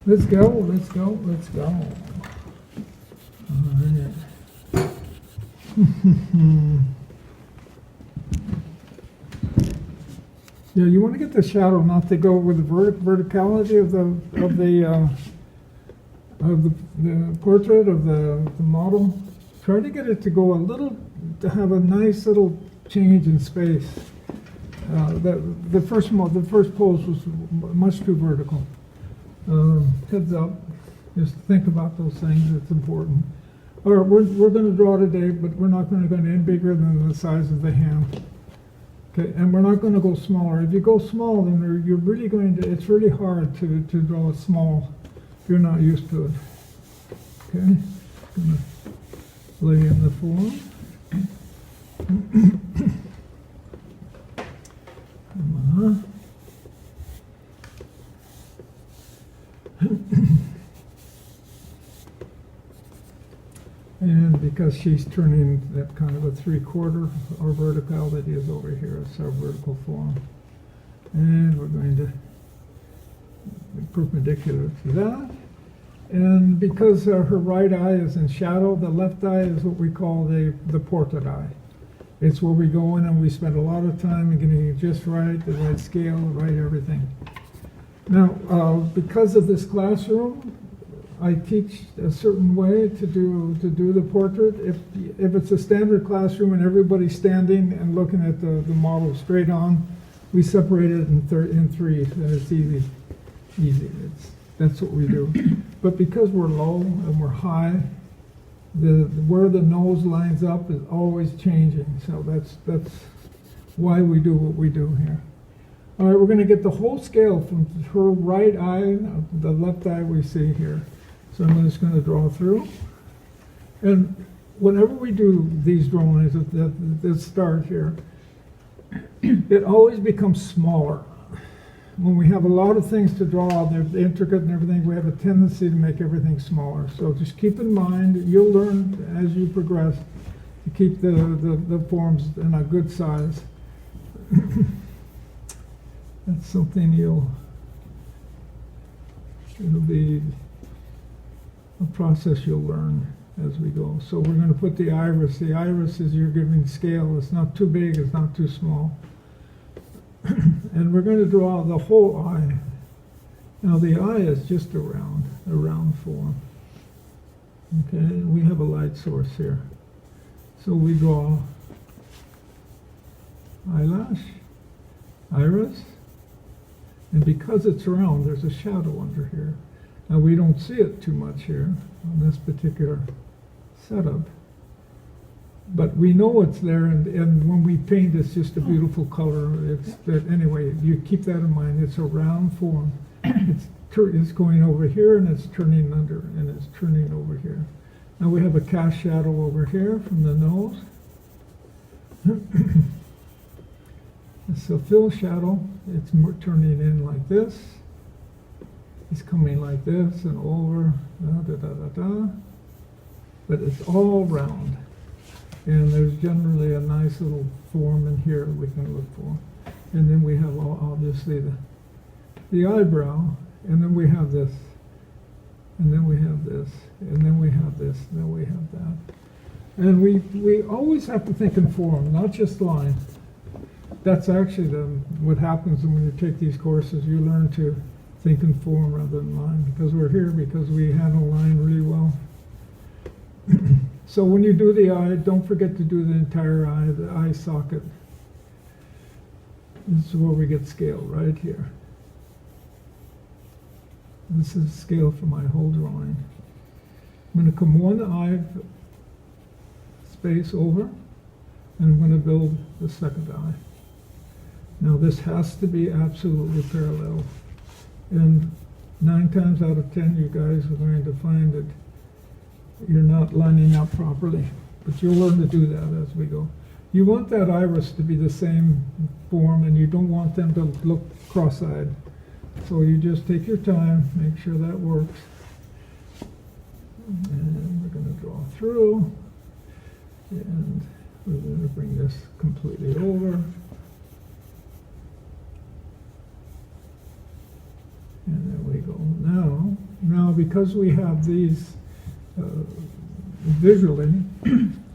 Let's go, let's go, let's go. All right. Yeah, you want to get the shadow not to go with the verticality of the portrait of the model. Try to get it to go a little, to have a nice little change in space. The first pose was much too vertical. Heads up, just think about those things. It's important. All right, we're going to draw today, but we're not going to go any bigger than the size of the hand. Okay, and we're not going to go smaller. If you go small, then you're really going to. It's really hard to draw it small if you're not used to it. Okay, going to lay in the form. Come on. And because she's turning that kind of a 3/4, our verticality is over here. It's our vertical form. And we're going to be perpendicular to that. And because her right eye is in shadow, the left eye is what we call the portrait eye. It's where we go in and we spend a lot of time in getting it just right, the right scale, the right everything. Now, because of this classroom, I teach a certain way to do the portrait. If it's a standard classroom and everybody's standing and looking at the model straight on, we separate it in threes, and it's easy. That's what we do. But because we're low and we're high, where the nose lines up is always changing. So that's why we do what we do here. All right, we're going to get the whole scale from her right eye, the left eye we see here. So I'm just going to draw through. And whenever we do these drawings at the start here, it always becomes smaller. When we have a lot of things to draw, they're intricate and everything, we have a tendency to make everything smaller. So just keep in mind, you'll learn as you progress to keep the forms in a good size. That's something it'll be a process you'll learn as we go. So we're going to put the iris. The iris is you're giving scale. It's not too big, it's not too small. And we're going to draw the whole eye. Now the eye is just a round form. Okay, and we have a light source here. So we draw eyelash, iris, and because it's round, there's a shadow under here. Now we don't see it too much here on this particular setup, but we know it's there, and when we paint, it's just a beautiful color. Anyway, you keep that in mind. It's a round form. It's going over here, and it's turning under, and it's turning over here. Now we have a cast shadow over here from the nose. It's a fill shadow. It's turning in like this. It's coming like this and over, but it's all round. And there's generally a nice little form in here we can look for. And then we have obviously the eyebrow, and then we have this, and then we have this, and then we have this, and then we have that. And we always have to think in form, not just line. That's actually what happens when you take these courses. You learn to think in form rather than line, because we're here because we handle line really well. So when you do the eye, don't forget to do the entire eye, the eye socket. This is where we get scale, right here. This is scale for my whole drawing. I'm going to come one eye space over, and I'm going to build the second eye. Now this has to be absolutely parallel. And 9 times out of 10, you guys are going to find that you're not lining up properly, but you'll learn to do that as we go. You want that iris to be the same form, and you don't want them to look cross-eyed. So you just take your time, make sure that works. And we're going to draw through, and we're going to bring this completely over. And there we go. Now, because we have these visually,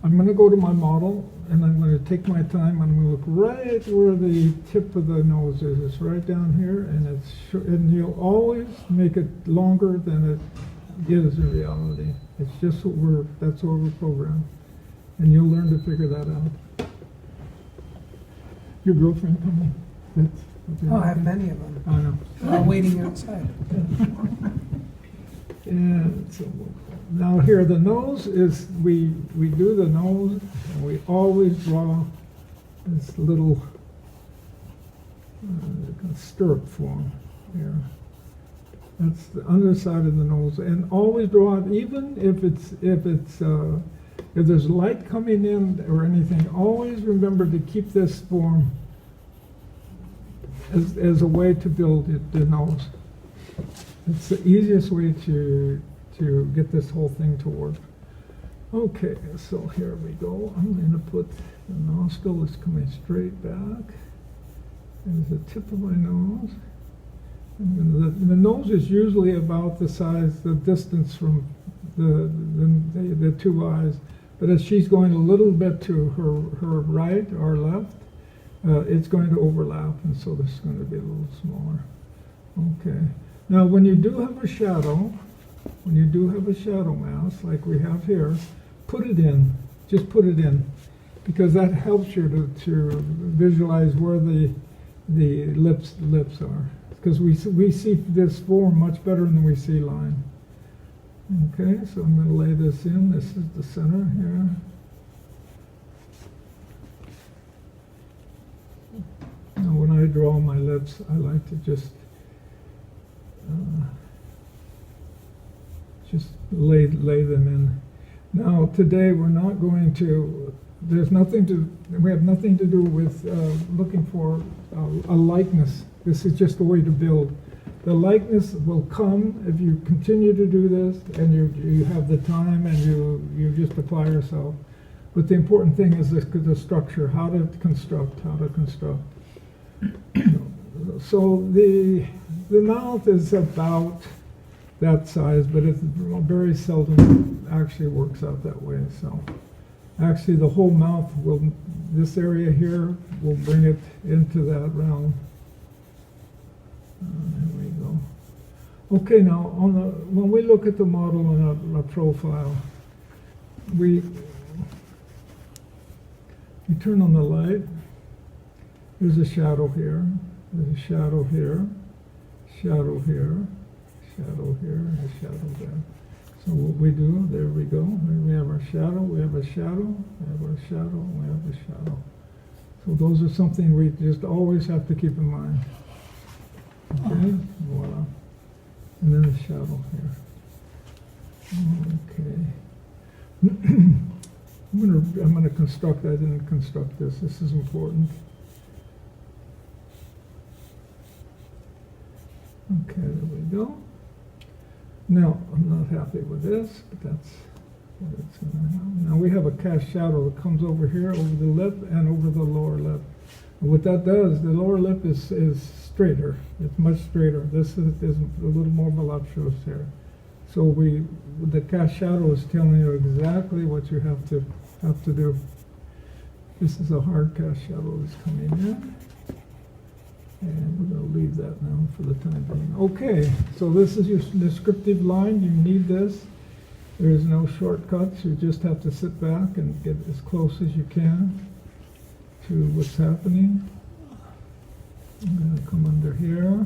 I'm going to go to my model and I'm going to take my time. I'm going to look right where the tip of the nose is. It's right down here, and and you'll always make it longer than it is in reality. It's just that's what we're programmed, and you'll learn to figure that out. Your girlfriend coming? I have many of them. I know. They're all waiting outside. And so now here, the nose is, we do the nose, and we always draw this little stirrup form here. That's the underside of the nose, and always draw it, even if there's light coming in or anything. Always remember to keep this form as a way to build the nose. It's the easiest way to get this whole thing to work. Okay, so here we go. I'm going to put the nostril is coming straight back. There's the tip of my nose. And the nose is usually about the size, the distance from the two eyes. But as she's going a little bit to her right or left, it's going to overlap, and so this is going to be a little smaller. Okay. Now, when you do have a shadow mask like we have here, put it in. Just put it in, because that helps you to visualize where the lips are. Because we see this form much better than we see line. Okay, so I'm going to lay this in. This is the center here. Now, when I draw my lips, I like to just lay them in. Now, today we're not going to. We have nothing to do with looking for a likeness. This is just a way to build. The likeness will come if you continue to do this, and you have the time, and you just apply yourself. But the important thing is the structure, how to construct. So the mouth is about that size, but it very seldom actually works out that way. So actually the whole mouth this area here will bring it into that realm. There we go. Okay, now when we look at the model in a profile, we turn on the light. There's a shadow here. There's a shadow here. Shadow here. Shadow here. And a shadow there. So what we do, there we go. We have our shadow. We have a shadow. We have our shadow. We have a shadow. So those are something we just always have to keep in mind. Okay, voila. And then the shadow here. Okay. I'm gonna construct. I didn't construct this. This is important. Okay, there we go. Now, I'm not happy with this, but that's what it's in there now. Now we have a cast shadow that comes over here, over the lip, and over the lower lip. And what that does, the lower lip is straighter. It's much straighter. This is a little more voluptuous here. So the cast shadow is telling you exactly what you have to do. This is a hard cast shadow that's coming in. And we're going to leave that now for the time being. Okay, so this is your descriptive line. You need this. There is no shortcuts. You just have to sit back and get as close as you can to what's happening. I'm going to come under here.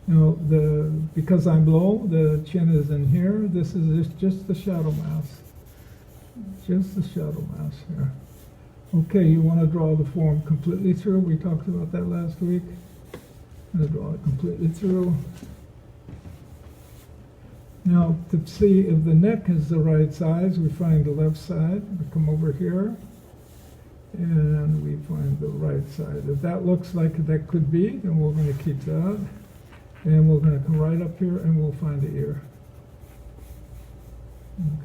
Now, because I'm low, the chin is in here. This is just the shadow mask. Just the shadow mask here. Okay, you want to draw the form completely through. We talked about that last week. I'm going to draw it completely through. Now, to see if the neck is the right size, we find the left side. We come over here, and we find the right side. If that looks like that could be, then we're going to keep that. And we're going to come right up here, and we'll find the ear.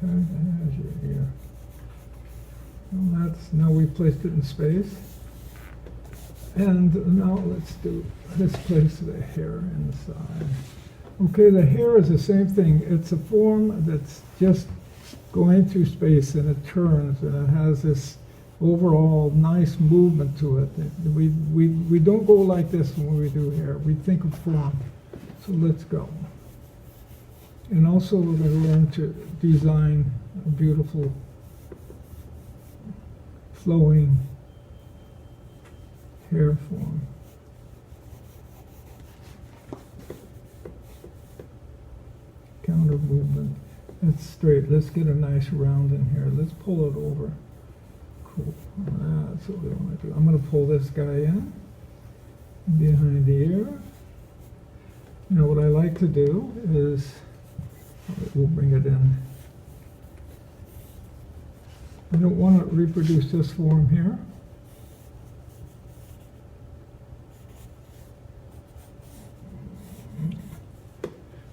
Okay, there's your ear. Now we've placed it in space. And now let's place the hair inside. Okay, the hair is the same thing. It's a form that's just going through space, and it turns, and it has this overall nice movement to it. We don't go like this when we do hair. We think of form. So let's go. And also we're going to learn to design a beautiful flowing hair form. Counter movement. It's straight. Let's get a nice round in here. Let's pull it over. Cool. That's what we want to do. I'm going to pull this guy in behind the ear. You know, what I like to do is, we'll bring it in. I don't want to reproduce this form here.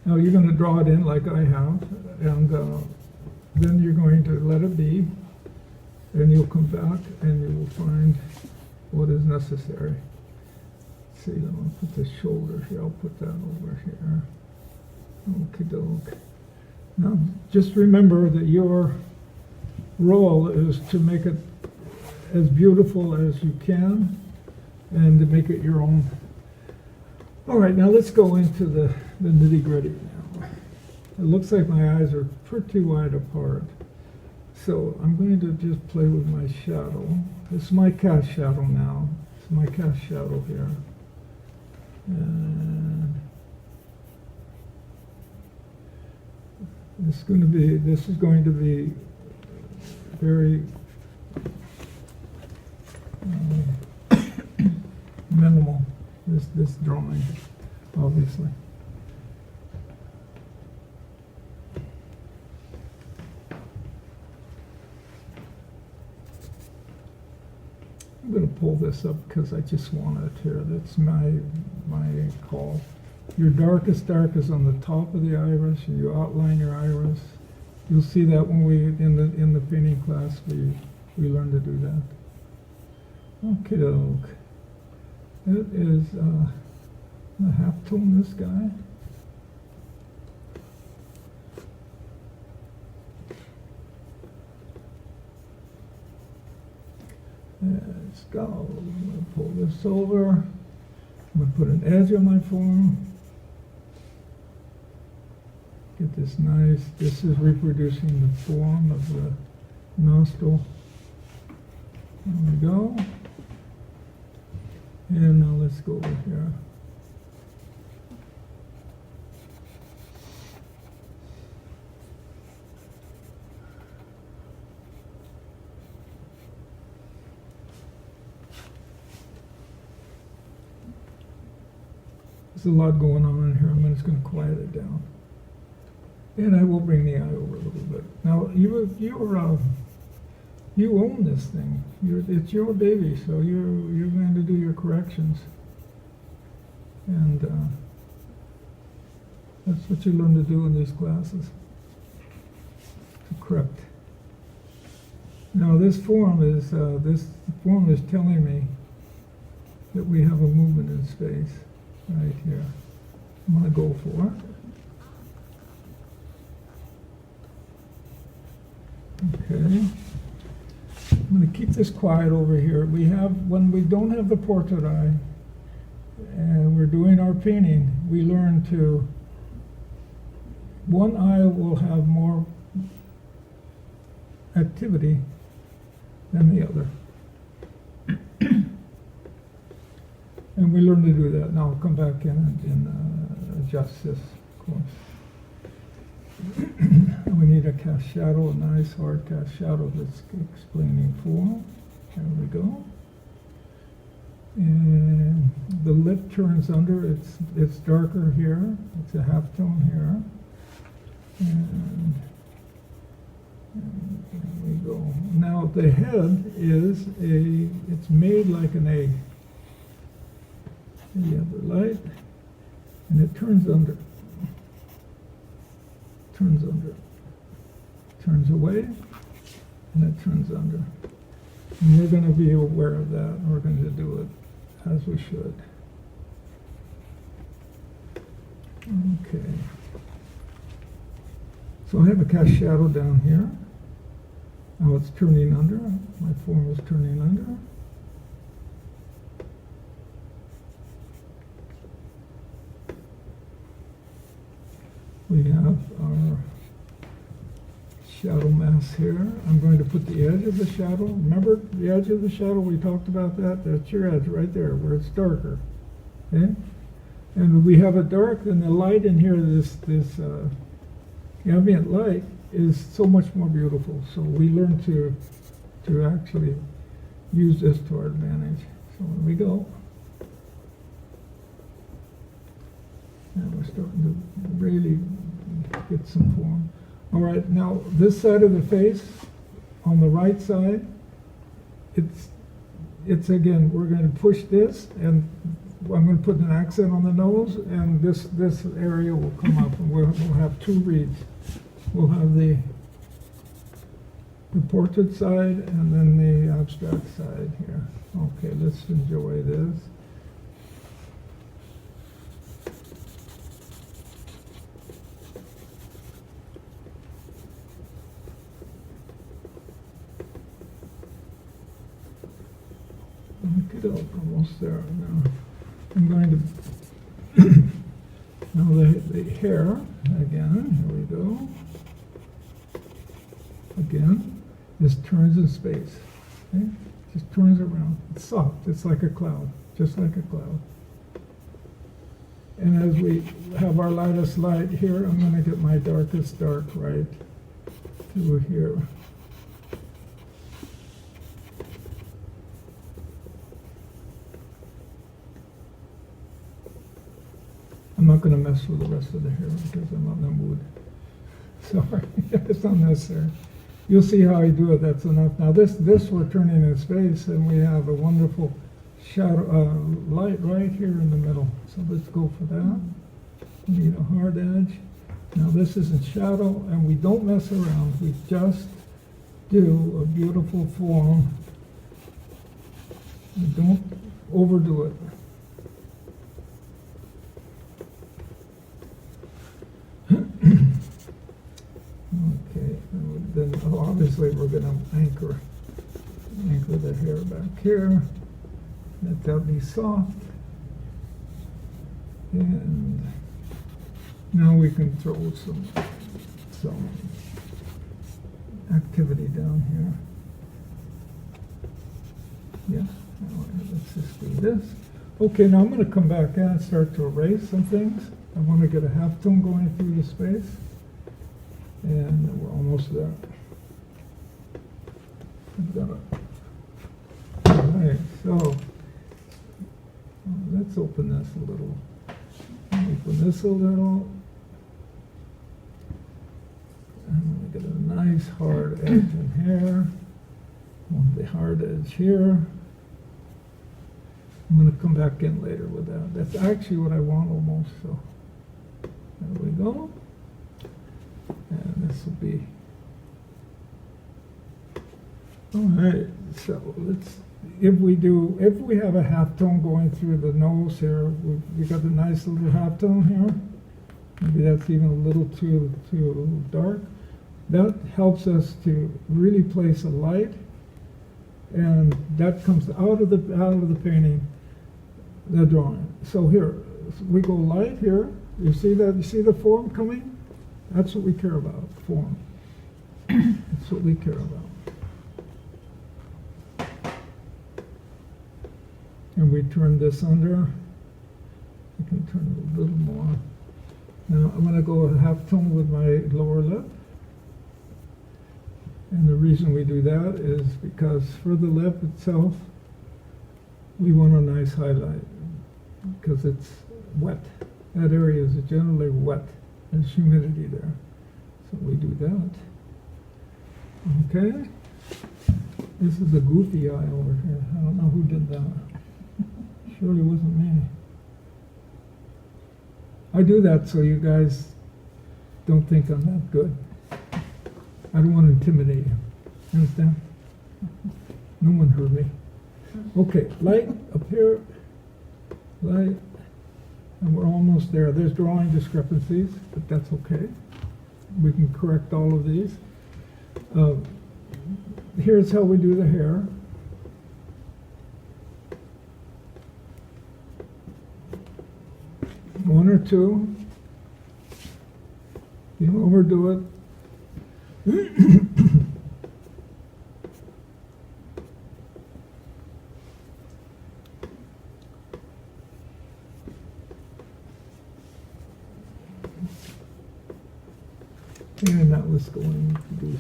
Now you're going to draw it in like I have, and then you're going to let it be, and you'll come back and you will find what is necessary. Let's see, I'm going to put the shoulder here. I'll put that over here. Okie doke. Now just remember that your role is to make it as beautiful as you can and to make it your own. All right, now let's go into the nitty-gritty now. It looks like my eyes are pretty wide apart. So I'm going to just play with my shadow. This is my cast shadow now. It's my cast shadow here. And this is going to be very minimal, this drawing, obviously. I'm going to pull this up because I just want it here. That's my call. Your darkest dark is on the top of the iris. You outline your iris. You'll see that when we in the painting class we learn to do that. Okay, doke. It is a half tone. This guy. Let's go. I'm going to pull this over. I'm going to put an edge on my form. Get this nice. This is reproducing the form of the nostril. There we go. And now let's go over here. There's a lot going on in here. I'm just going to quiet it down. And I will bring the eye over a little bit. Now, you own this thing. It's your baby, so you're going to do your corrections. And that's what you learn to do in these classes, to correct. Now, this form is telling me that we have a movement in space right here. I'm going to go for it. Okay. I'm going to keep this quiet over here. When we don't have the portrait eye and we're doing our painting, we learn to, one eye will have more activity than the other. And we learn to do that. Now I'll come back in and adjust this, of course. We need a cast shadow, a nice hard cast shadow that's explaining form. There we go. And the lip turns under. It's darker here. It's a half tone here. And there we go. Now the head it's made like an egg. The other light, and it turns under. Turns under. Turns away, and it turns under. And we're going to be aware of that, and we're going to do it as we should. Okay. So I have a cast shadow down here. Now it's turning under. My form is turning under. We have our shadow mask here. I'm going to put the edge of the shadow. Remember the edge of the shadow? We talked about that. That's your edge right there where it's darker. Okay? And we have it dark, and the light in here, this ambient light, is so much more beautiful. So we learn to actually use this to our advantage. So here we go. And we're starting to really get some form. All right, now this side of the face, on the right side, it's again, we're going to push this, and I'm going to put an accent on the nose, and this area will come up, and we'll have two reads. We'll have the portrait side and then the abstract side here. Okay, let's enjoy this. Get up, almost there. Now I'm going to now the hair again. Here we go. Again, this turns in space. Okay? Just turns around. It's soft. It's like a cloud, just like a cloud. And as we have our lightest light here, I'm going to get my darkest dark right through here. I'm not going to mess with the rest of the hair because I'm not in the mood. Sorry, it's not necessary. You'll see how I do it. That's enough. Now this we're turning in space, and we have a wonderful shadow light right here in the middle. So let's go for that. We need a hard edge. Now this is in shadow, and we don't mess around. We just do a beautiful form. We don't overdo it. Okay, and then obviously we're going to anchor the hair back here. Let that be soft. And now we can throw some activity down here. Yeah, let's just do this. Okay, now I'm going to come back in and start to erase some things. I want to get a halftone going through the space. And we're almost there. All right, so let's open this a little. Open this a little. And we get a nice hard edge in here. Want the hard edge here. I'm going to come back in later with that. That's actually what I want almost. So there we go. And this will be all right. So if we have a halftone going through the nose here, we got a nice little halftone here. Maybe that's even a little too dark. That helps us to really place a light, and that comes out of the painting, the drawing. So here we go light here. You see that? You see the form coming? That's what we care about, form. That's what we care about. And we turn this under. We can turn it a little more. Now I'm going to go a halftone with my lower lip. And the reason we do that is because for the lip itself, we want a nice highlight because it's wet. That area is generally wet. There's humidity there. So we do that. Okay. This is a goofy eye over here. I don't know who did that. Surely wasn't me. I do that so you guys don't think I'm that good. I don't want to intimidate you. Understand? No one heard me. Okay, light up here, light, And we're almost there. There's drawing discrepancies, but that's okay. We can correct all of these. Here's how we do the hair. One or two. You don't overdo it. And that was going to do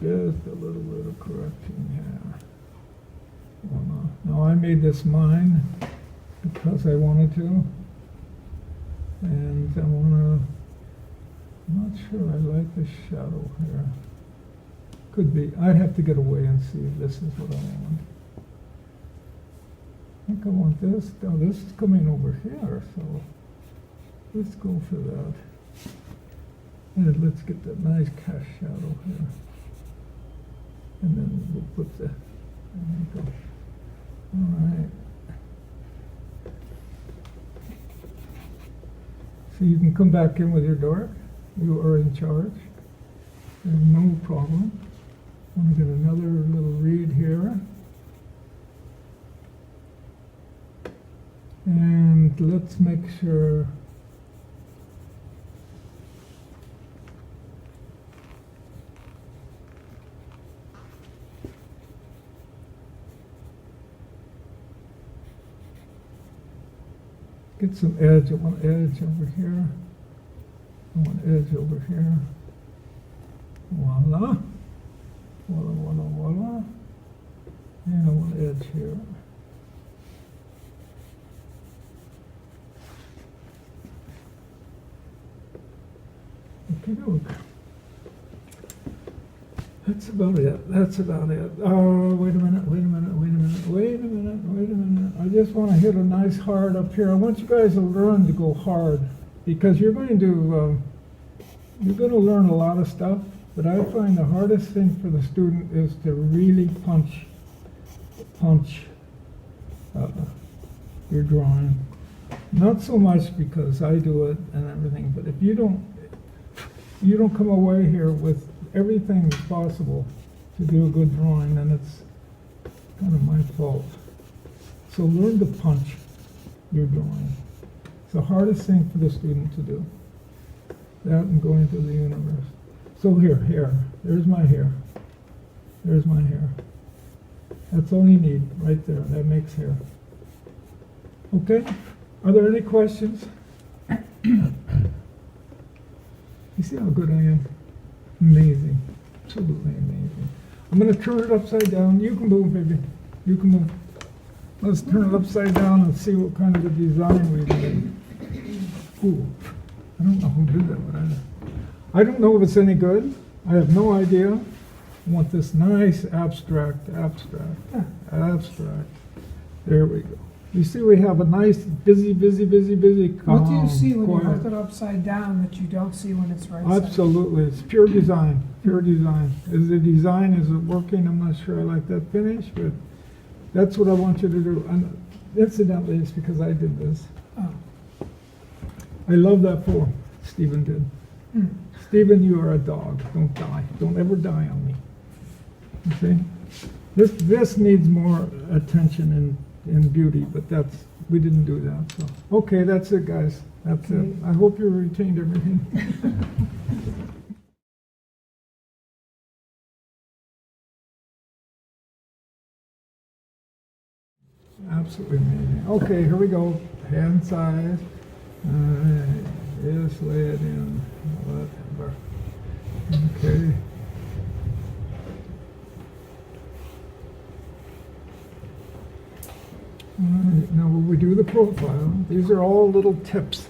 just a little bit of correction here. Now I made this mine because I wanted to. And I want to, I'm not sure I like the shadow here. Could be, I'd have to get away and see if this is what I want. I think I want this. Now this is coming over here, so let's go for that. And let's get that nice cast shadow here. And then we'll put the, there we go. All right. So you can come back in with your dark. You are in charge. There's no problem. I'm going to get another little read here. And let's make sure get some edge. I want edge over here. I want edge over here. Voila. Voila, voila, voila. And I want edge here. Okay, look. That's about it. That's about it. Oh, wait a minute, wait a minute, wait a minute, wait a minute, wait a minute. I just want to hit a nice hard up here. I want you guys to learn to go hard because you're going to learn a lot of stuff, but I find the hardest thing for the student is to really punch your drawing. Not so much because I do it and everything, but if you don't come away here with everything that's possible to do a good drawing, then it's kind of my fault. So learn to punch your drawing. It's the hardest thing for the student to do. That and going through the universe. So here, hair. There's my hair. There's my hair. That's all you need right there. That makes hair. Okay? Are there any questions? You see how good I am? Amazing. Absolutely amazing. I'm going to turn it upside down. You can move, baby. You can move. Let's turn it upside down and see what kind of a design we made. Ooh. I don't know who did that, but I don't know if it's any good. I have no idea. I want this nice abstract. There we go. You see we have a nice busy, calm, What do you see when quiet. you hold it upside down that you don't see when it's right side? Absolutely. It's pure design. Pure design. Is the design, is it working? I'm not sure I like that finish, but that's what I want you to do. And incidentally, it's because I did this. Oh. I love that form Stephen did. Stephen, you are a dog. Don't die. Don't ever die on me. You see? This needs more attention and beauty, but we didn't do that. So okay, that's it, guys. That's it. I hope you retained everything. Absolutely amazing. Okay, here we go. Hand size. Just lay it in. Whatever. Okay. All right, now when we do the profile, these are all little tips.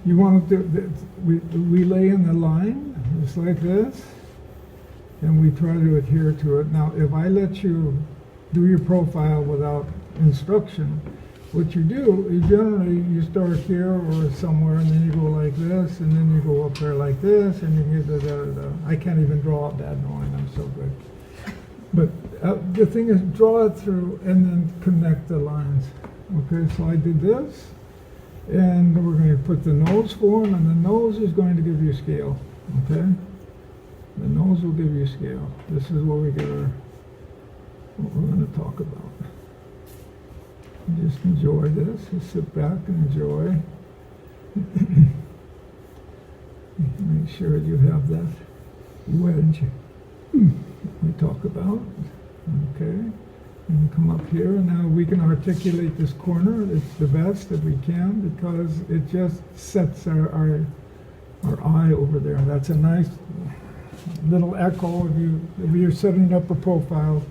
You want to do this, we lay in the line, just like this, and we try to adhere to it. Now, if I let you do your profile without instruction, what you do is generally you start here or somewhere, and then you go like this, and then you go up there like this, and you get da. I can't even draw up that drawing, I'm so good. But the thing is, draw it through and then connect the lines. Okay, so I did this, And we're going to put the nose form, and the nose is going to give you scale, okay? The nose will give you scale. This is where we get what we're going to talk about. Just enjoy this. Just sit back and enjoy. Make sure you have that wedge we talk about. Okay. And come up here, and now we can articulate this corner. It's the best that we can because it just sets our eye over there. That's a nice little echo. If you're setting up a profile,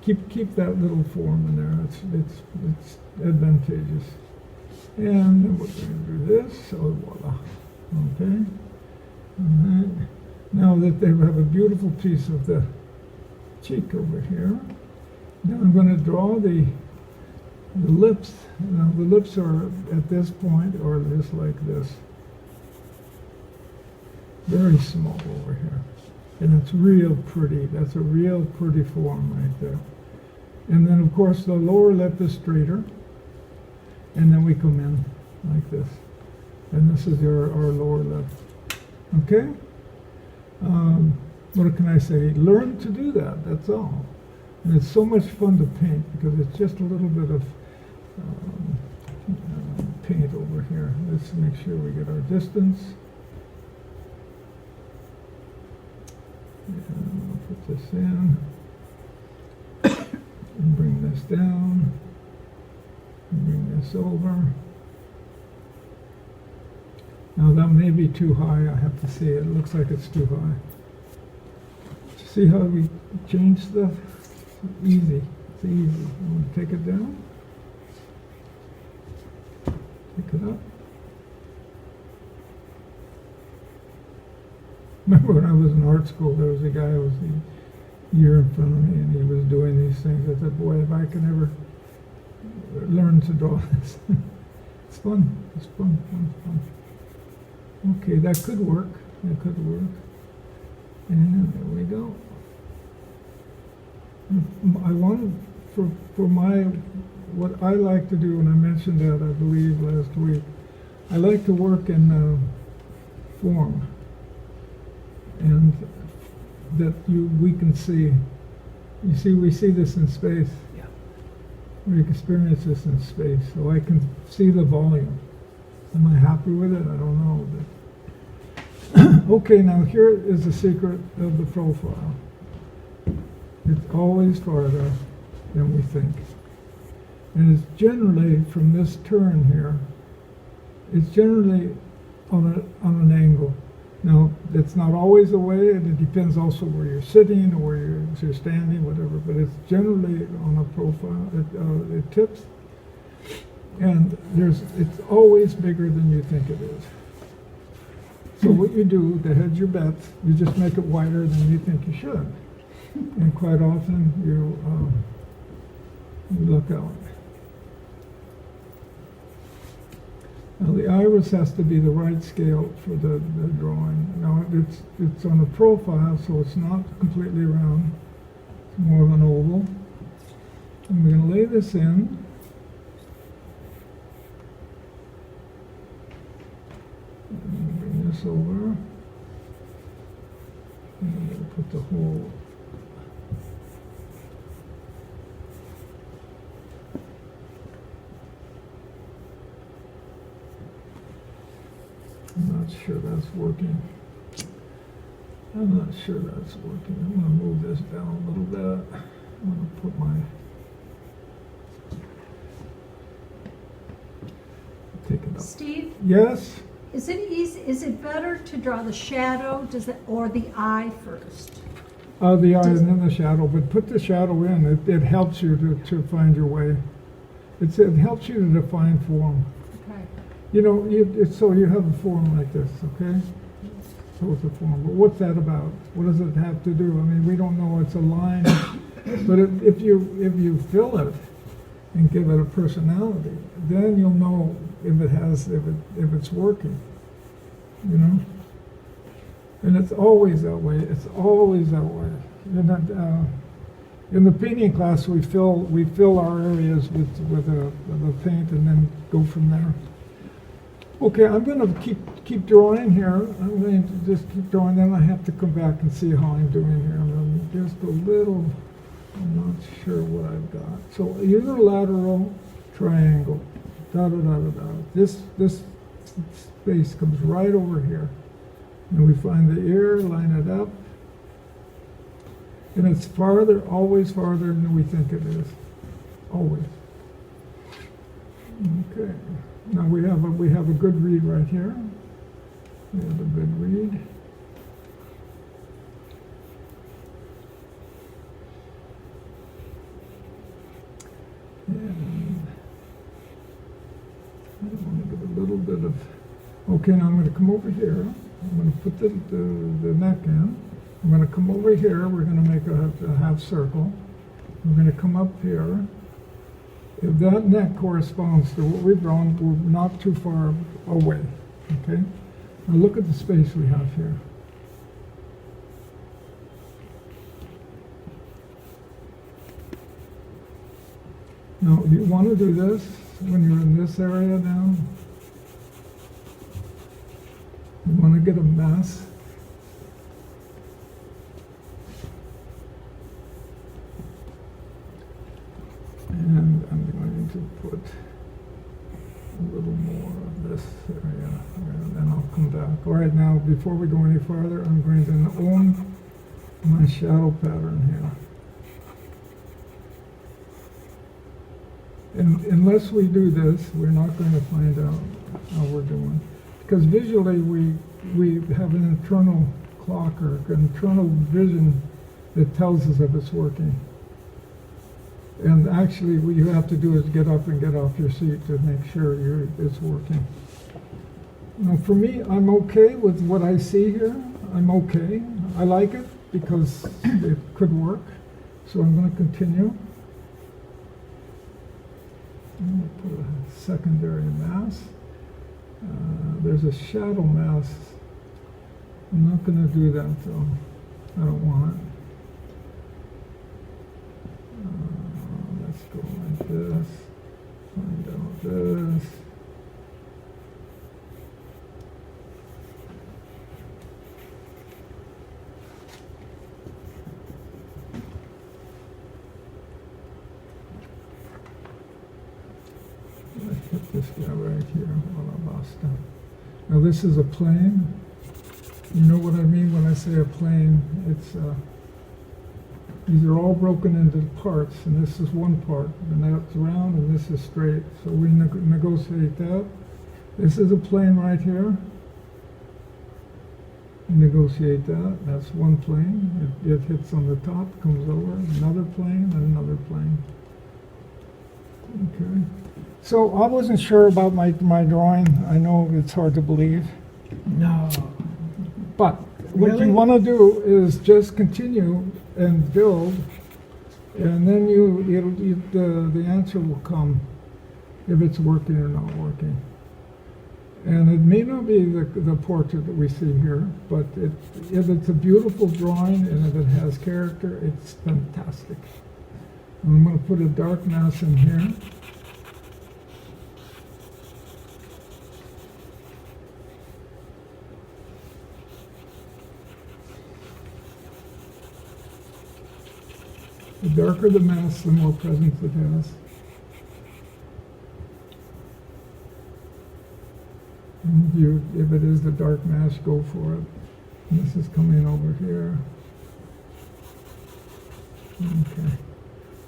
keep that little form in there. It's advantageous. And then we're going to do this. So voila. Okay. All right. Now that they have a beautiful piece of the cheek over here, now I'm going to draw the lips. Now the lips are at this point, or just like this. Very small over here. And it's real pretty. That's a real pretty form right there. And then of course the lower lip is straighter. And then we come in like this. And this is our lower lip. Okay? What can I say? Learn to do that, that's all. And it's so much fun to paint because it's just a little bit of paint over here. Let's make sure we get our distance. And I'll put this in. And bring this down. And bring this over. Now that may be too high, I have to say. It looks like it's too high. See how we change stuff? Easy. It's easy. I'm going to take it down. Take it up. Remember when I was in art school, there was a guy who was a year in front of me, and he was doing these things. I said, boy, if I can ever learn to draw this. It's fun. It's fun, fun, fun. Okay, that could work. That could work. And there we go. I wanted, for my, what I like to do, and I mentioned that, I believe, last week, I like to work in form. And that we can see. You see, we see this in space. Yeah. We experience this in space, so I can see the volume. Am I happy with it? I don't know. But okay, now here is the secret of the profile. It's always farther than we think. And it's generally, from this turn here, it's generally on an angle. Now, it's not always the way, and it depends also where you're sitting or where you're standing, whatever, but it's generally on a profile. It tips, and it's always bigger than you think it is. So what you do to hedge your bets, you just make it wider than you think you should. And quite often you look out. Now the iris has to be the right scale for the drawing. Now it's on a profile, so it's not completely round. It's more of an oval. And we're going to lay this in. And bring this over. And we'll put the whole. I'm not sure that's working. I'm not sure that's working. I'm going to move this down a little bit. I'm going to put take it up. Steve, Yes? is it easy? Is it better to draw the shadow, or the eye first? The eye and then the shadow, but put the shadow in. It helps you to find your way. It helps you to define form. Okay. You know, so you have a form like this, okay? So it's a form. But what's that about? What does it have to do? I mean, we don't know. It's a line. But if you fill it and give it a personality, then you'll know if it's working. You know? And it's always that way. It's always that way. In the painting class, we fill our areas with the paint and then go from there. Okay, I'm gonna keep drawing here. I'm going to just keep drawing, then I have to come back and see how I'm doing here. I'm just a little, I'm not sure what I've got. So unilateral triangle, da da da da da. This space comes right over here. And we find the ear, line it up. And it's farther, always farther than we think it is. Always. Okay. Now we have a good read right here. We have a good read. And I want to give a little bit of. Okay, now I'm going to come over here. I'm going to put the neck in. I'm going to come over here. We're going to make a half circle. We're going to come up here. If that neck corresponds to what we've drawn, we're not too far away, okay? Now look at the space we have here. Now, you want to do this when you're in this area down. You want to get a mess. And I'm going to put a little more of this area, and then I'll come back. All right, now, before we go any farther, I'm going to own my shadow pattern here. And unless we do this, we're not going to find out how we're doing. Because visually, we have an internal clock or an internal vision that tells us if it's working. And actually, what you have to do is get up and get off your seat to make sure it's working. Now, for me, I'm okay with what I see here. I'm okay. I like it because it could work. So I'm going to continue. I'm going to put a secondary mask. There's a shadow mask. I'm not going to do that, though. I don't want it. Let's go like this. Find out this. Let's hit this guy right here. Now this is a plane. You know what I mean when I say a plane? It's these are all broken into parts, and this is one part, and that's round, and this is straight. So we negotiate that. This is a plane right here. Negotiate that. That's one plane. It hits on the top, comes over, another plane, and another plane. Okay. So I wasn't sure about my drawing. I know it's hard to believe. No. But what Really? you want to do is just continue and build, and then the answer will come if it's working or not working. And it may not be the portrait that we see here, but if it's a beautiful drawing and if it has character, it's fantastic. And I'm going to put a dark mass in here. The darker the mass, the more presence it has. And if it is the dark mass, go for it. And this is coming over here. Okay.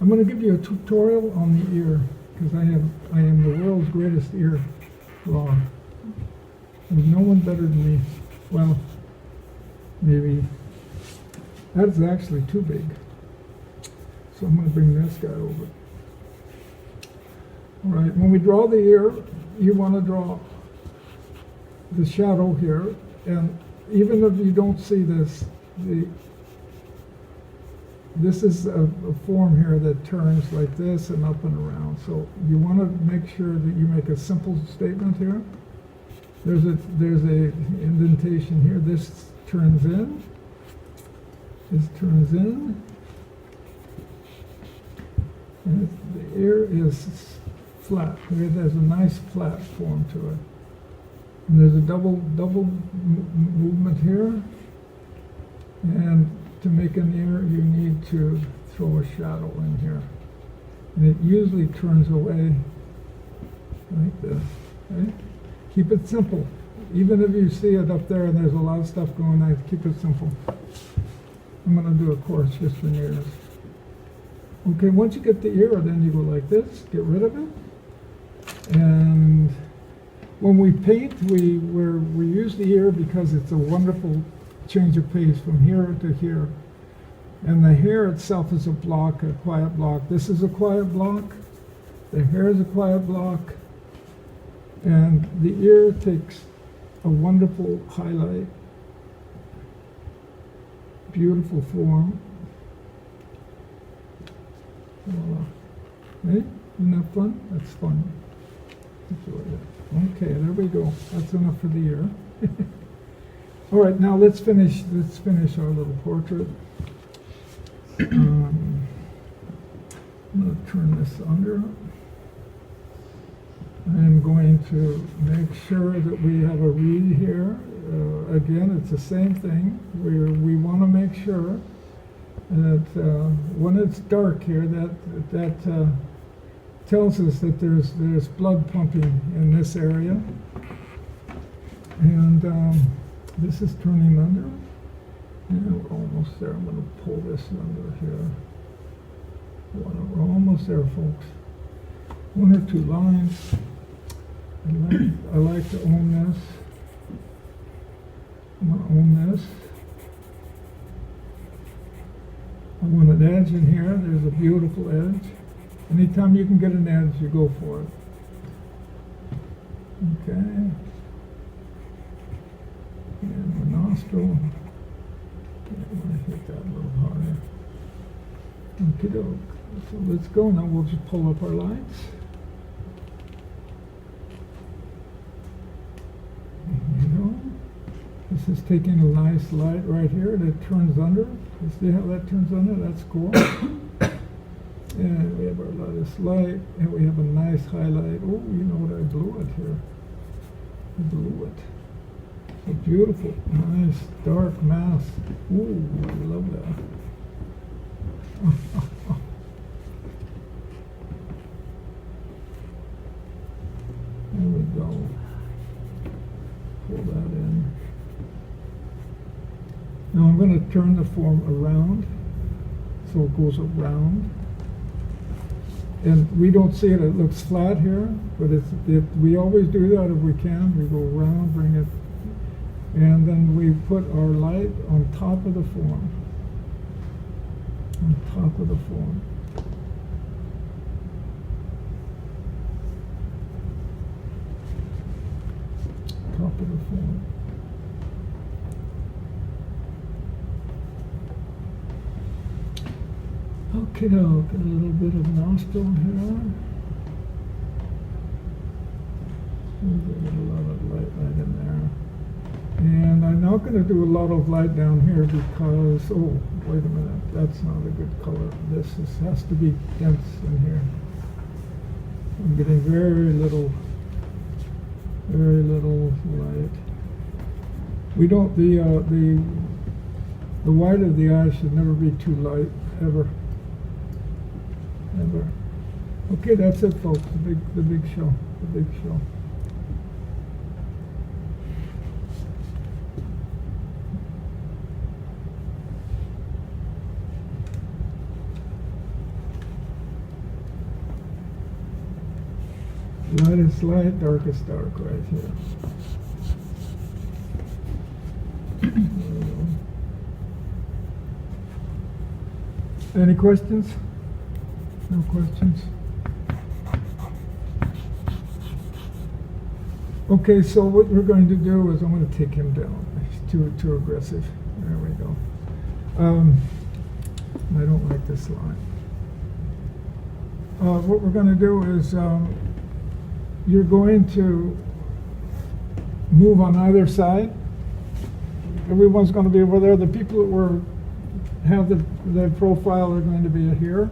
I'm going to give you a tutorial on the ear, because I am the world's greatest ear drawer. There's no one better than me. Well, maybe. That's actually too big. So I'm going to bring this guy over. All right, when we draw the ear, you want to draw the shadow here, and even if you don't see this, this is a form here that turns like this and up and around. So you want to make sure that you make a simple statement here. There's a indentation here. This turns in. This turns in. And the ear is flat. It has a nice flat form to it. And there's a double movement here. And to make an ear, you need to throw a shadow in here. And it usually turns away like this, right? Keep it simple. Even if you see it up there and there's a lot of stuff going on, keep it simple. I'm gonna do a course just for ears. Okay, once you get the ear, then you go like this, get rid of it. And when we paint, we use the ear because it's a wonderful change of pace from here to here. And the hair itself is a block, a quiet block. This is a quiet block. The hair is a quiet block. And the ear takes a wonderful highlight. Beautiful form. Voila. Right? Isn't that fun? That's fun. Enjoy that. Okay, there we go. That's enough for the ear. All right, now let's finish our little portrait. I'm going to turn this under. I'm going to make sure that we have a reed here. Again, it's the same thing. We want to make sure that when it's dark here, that tells us that there's blood pumping in this area. And this is turning under. And we're almost there. I'm going to pull this under here. We're almost there, folks. One or two lines. I like to own this. I'm going to own this. I want an edge in here. There's a beautiful edge. Anytime you can get an edge, you go for it. Okay. And the nostril. I'm going to hit that a little harder. Okie doke. So let's go now. We'll just pull up our lights. There you go. This is taking a nice light right here that turns under. You see how that turns under? That's cool. And we have our lattice light, and we have a nice highlight. Oh, you know what? I blew it here. I blew it. A beautiful, nice, dark mass. Ooh, I love that. There we go. Pull that in. Now I'm going to turn the form around, so it goes around. And we don't see it, it looks flat here, but we always do that if we can. We go around, bring it, and then we put our light on top of the form. On top of the form. Top of the form. Okay, now get a little bit of nostril here. We'll get a lot of light right in there. And I'm not going to do a lot of light down here because, oh, wait a minute, that's not a good color. This has to be dense in here. I'm getting very little light. We don't, the white of the eye should never be too light, ever. Ever. Okay, that's it, folks. The big show. The big show. Lightest light, darkest dark, right here. Any questions? No questions? Okay, so what we're going to do is I'm going to take him down. He's too aggressive. There we go. I don't like this line. What we're going to do is you're going to move on either side. Everyone's going to be over there. The people that have the profile are going to be here.